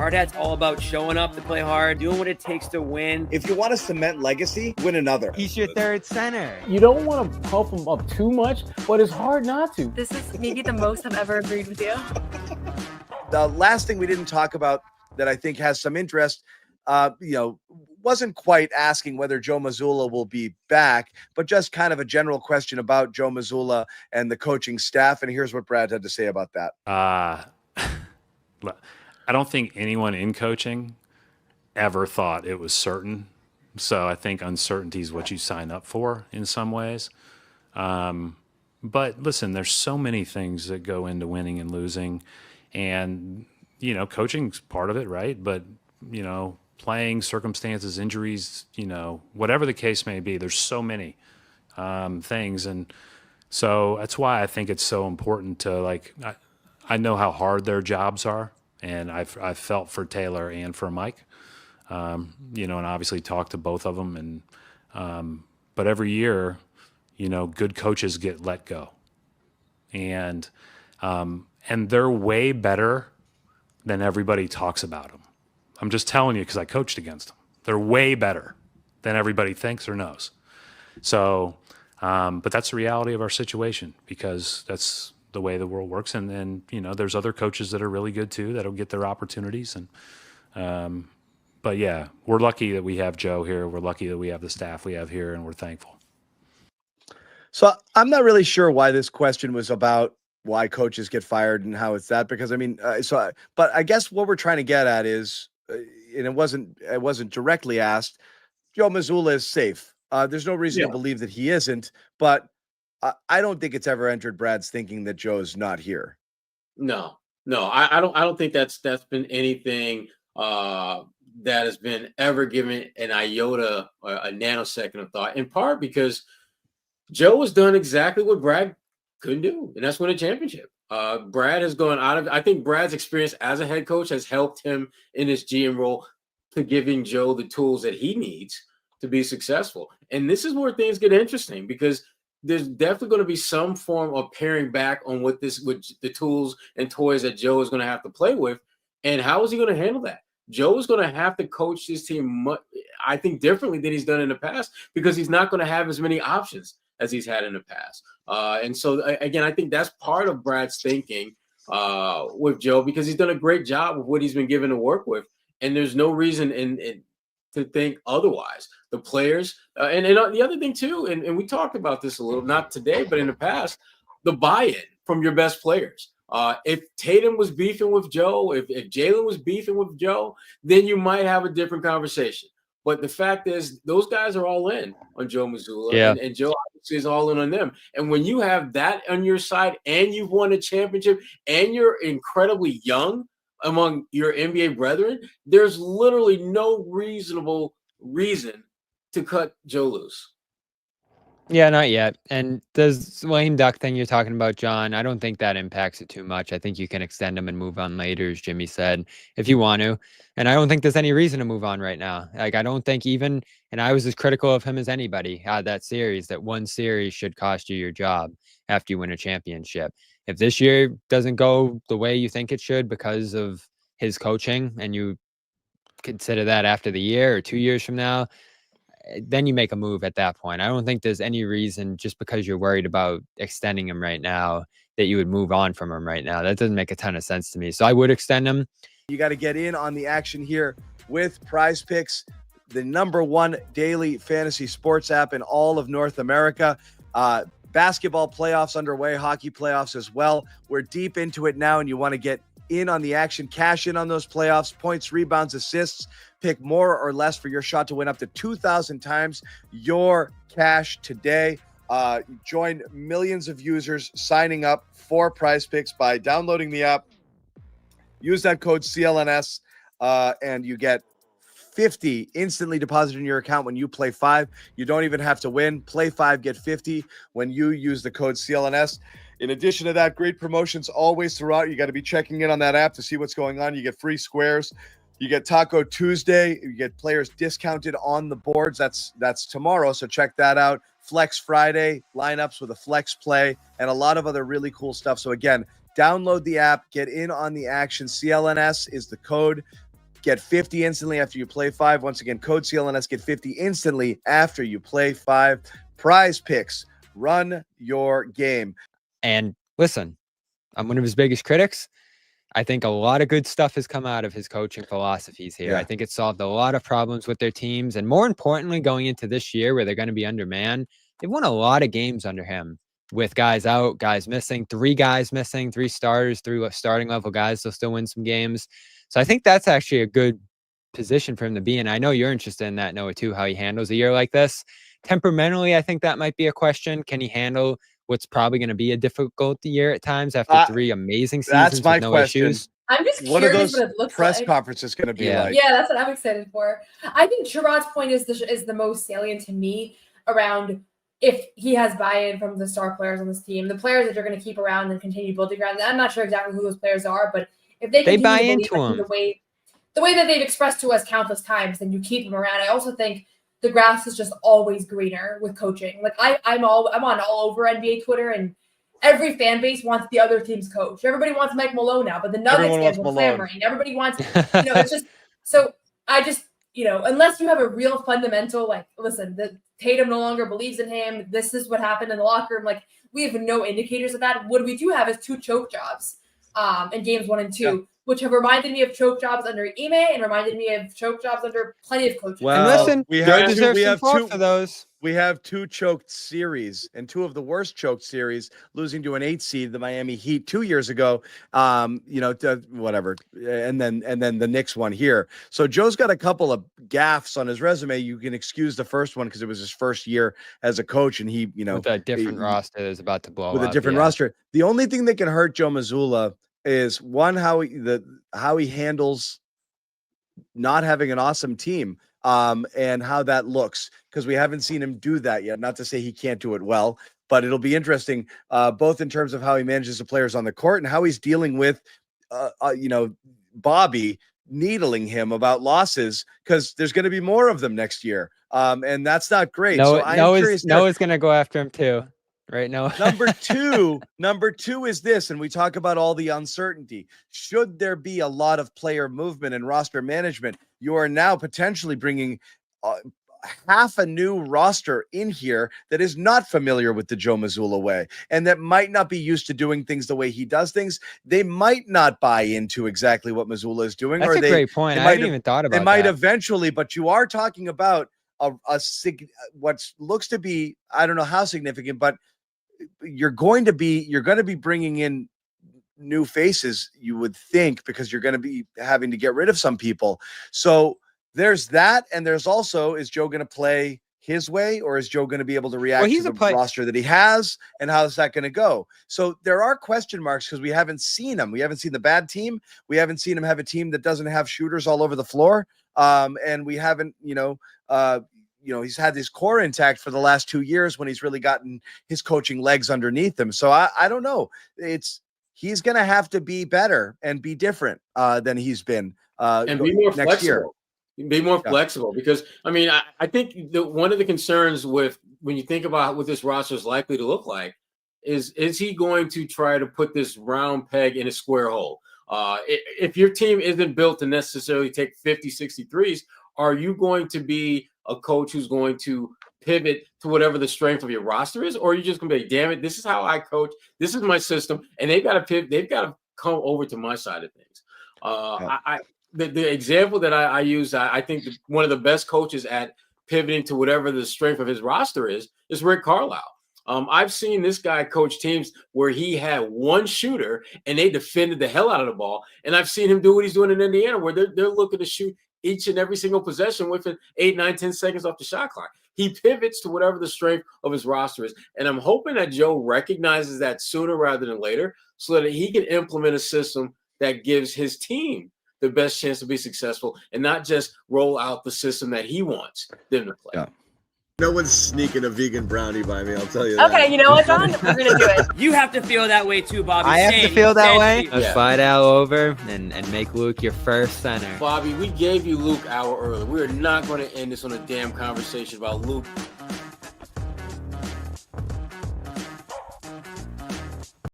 Hard Hat's all about showing up to play hard, doing what it takes to win. If you want to cement legacy, win another. He's your third center. You don't want to pump him up too much, but it's hard not to. This is maybe the most I've ever agreed with you. The last thing we didn't talk about that I think has some interest, wasn't quite asking whether Joe Mazzulla will be back, but just kind of a general question about Joe Mazzulla and the coaching staff. And here's what Brad had to say about that. I don't think anyone in coaching ever thought it was certain. So I think uncertainty is what you sign up for in some ways. But listen, there's so many things that go into winning and losing. And, coaching's part of it, right? But, playing, circumstances, injuries, whatever the case may be, there's so many things. And so that's why I think it's so important to, I know how hard their jobs are. And I've felt for Taylor and for Mike, and obviously talked to both of them. And but every year, good coaches get let go. And they're way better than everybody talks about them. I'm just telling you because I coached against them. They're way better than everybody thinks or knows. So, but that's the reality of our situation because that's the way the world works. And there's other coaches that are really good too that'll get their opportunities. And but yeah, we're lucky that we have Joe here. We're lucky that we have the staff we have here, and we're thankful. So I'm not really sure why this question was about why coaches get fired and how it's that, because but I guess what we're trying to get at is, and it wasn't directly asked, Joe Mazzulla is safe. There's no reason to believe that he isn't, but I don't think it's ever entered Brad's thinking that Joe's not here. No, I don't think that's been anything that has been ever given an iota or a nanosecond of thought, in part because Joe has done exactly what Brad couldn't do, and that's win a championship. Brad has gone out of, I think Brad's experience as a head coach has helped him in his GM role to giving Joe the tools that he needs to be successful. And this is where things get interesting because there's definitely going to be some form of paring back on with the tools and toys that Joe is going to have to play with. And how is he going to handle that? Joe is going to have to coach this team, I think, differently than he's done in the past because he's not going to have as many options as he's had in the past. And so, again, I think that's part of Brad's thinking with Joe because he's done a great job with what he's been given to work with. And there's no reason to think otherwise. The players, and the other thing too, and we talked about this a little, not today, but in the past, the buy-in from your best players. If Tatum was beefing with Joe, if Jalen was beefing with Joe, then you might have a different conversation. But the fact is, those guys are all in on Joe Mazzulla, and Joe obviously is all in on them. And when you have that on your side and you've won a championship and you're incredibly young among your NBA brethren, there's literally no reasonable reason to cut Joe loose. Yeah, not yet. And the lame duck thing you're talking about, John, I don't think that impacts it too much. I think you can extend them and move on later, as Jimmy said, if you want to. And I don't think there's any reason to move on right now. I don't think even, and I was as critical of him as anybody out that series, that one series should cost you your job after you win a championship. If this year doesn't go the way you think it should because of his coaching, and you consider that after the year or 2 years from now, then you make a move at that point. I don't think there's any reason just because you're worried about extending him right now that you would move on from him right now. That doesn't make a ton of sense to me. So I would extend him. You got to get in on the action here with Prize Picks, the #1 daily fantasy sports app in all of North America. Basketball playoffs underway, hockey playoffs as well. We're deep into it now, and you want to get in on the action, cash in on those playoffs, points, rebounds, assists, pick more or less for your shot to win up to 2,000 times your cash today. Join millions of users signing up for Prize Picks by downloading the app. Use that code CLNS, and you get 50 instantly deposited in your account when you play 5. You don't even have to win. Play 5, get 50 when you use the code CLNS. In addition to that, great promotions always throughout. You got to be checking in on that app to see what's going on. You get free squares. You get Taco Tuesday. You get players discounted on the boards. That's tomorrow, so check that out. Flex Friday, lineups with a flex play, and a lot of other really cool stuff. So again, download the app, get in on the action. CLNS is the code. get 50 instantly after you play 5. Once again, code CLNS, get 50 instantly after you play 5. Prize Picks, run your game. And listen, I'm one of his biggest critics. I think a lot of good stuff has come out of his coaching philosophies here. Yeah. I think it solved a lot of problems with their teams. And more importantly, going into this year where they're going to be undermanned, they've won a lot of games under him with guys out, guys missing, 3 guys missing, 3 starters, 3 starting level guys. They'll still win some games. So I think that's actually a good position for him to be in. I know you're interested in that, Noah, too, how he handles a year like this. Temperamentally, I think that might be a question. Can he handle what's probably going to be a difficult year at times after 3 amazing seasons That's my with no question. issues? I'm just What are curious those what it looks press like. conferences going to be Yeah. like? Yeah, that's what I'm excited for. I think Sherrod's point is the most salient to me around if he has buy-in from the star players on this team, the players that you're going to keep around and continue building around. I'm not sure exactly who those players are, but if they continue buy to believe into in him. the way that they've expressed to us countless times, then you keep them around. I also think the grass is just always greener with coaching. Like I'm on all over NBA Twitter, and every fan base wants the other team's coach. Everybody wants Mike Malone now, but the Nuggets Everyone fans wants were Malone. clamoring. Everybody wants, it's just so I just, unless you have a real fundamental, like, listen, the Tatum no longer believes in him. This is what happened in the locker room. Like, we have no indicators of that. What we do have is 2 choke jobs in games 1 and 2, which have reminded me of choke jobs under Ime and reminded me of choke jobs under plenty of coaches. Well, And listen, we Joe have two- deserves we some have fault two- for those. We have 2 choked series, and 2 of the worst choked series, losing to an 8 seed, the Miami Heat 2 years ago. Whatever, and then the Knicks one here. So Joe's got a couple of gaffes on his resume. You can excuse the first one because it was his first year as a coach, and he, With a different roster that's about to blow with up. a different roster. The only thing that can hurt Joe Mazzulla is one, how he handles not having an awesome team. And how that looks, because we haven't seen him do that yet. Not to say he can't do it well, but it'll be interesting, both in terms of how he manages the players on the court and how he's dealing with, Bobby needling him about losses, because there's going to be more of them next year. And that's not great. So I'm curious. Noah's going to go after him too. Right now. Number two is this, and we talk about all the uncertainty. Should there be a lot of player movement and roster management, you are now potentially bringing half a new roster in here that is not familiar with the Joe Mazzulla way, and that might not be used to doing things the way he does things. They might not buy into exactly what Mazzulla is doing. That's a great point. I hadn't even thought about that. They might eventually, but you are talking about what looks to be, I don't know how significant, but you're going to be bringing in new faces, you would think, because you're going to be having to get rid of some people. So there's that. And there's also, is Joe going to play his way, or is Joe going to be able to react to the roster that he has? And how is that going to go? So there are question marks because we haven't seen him. We haven't seen the bad team. We haven't seen him have a team that doesn't have shooters all over the floor. And we haven't, he's had his core intact for the last 2 years when he's really gotten his coaching legs underneath him. So I don't know. He's going to have to be better and be different than he's been and be more next flexible. year. Be more flexible, because I think one of the concerns with when you think about what this roster is likely to look like is he going to try to put this round peg in a square hole? If your team isn't built to necessarily take 50, 63s, are you going to be a coach who's going to pivot to whatever the strength of your roster is, or are you just going to be, damn it, this is how I coach, this is my system, and they've got to pivot, they've got to come over to my side of things. The example that I use, I think one of the best coaches at pivoting to whatever the strength of his roster is Rick Carlisle. I've seen this guy coach teams where he had one shooter and they defended the hell out of the ball, and I've seen him do what he's doing in Indiana, where they're looking to shoot each and every single possession within 8, 9, 10 seconds off the shot clock. He pivots to whatever the strength of his roster is. And I'm hoping that Joe recognizes that sooner rather than later, so that he can implement a system that gives his team the best chance to be successful and not just roll out the system that he wants them to play. Yeah. No one's sneaking a vegan brownie by me, I'll tell you that. Okay, you know what, John? We're going to do it. You have to feel that way too, Bobby. I have to feel that way. Yeah. Let's fly Al over and make Luke your first center. Bobby, we gave you Luke hour early. We are not going to end this on a damn conversation about Luke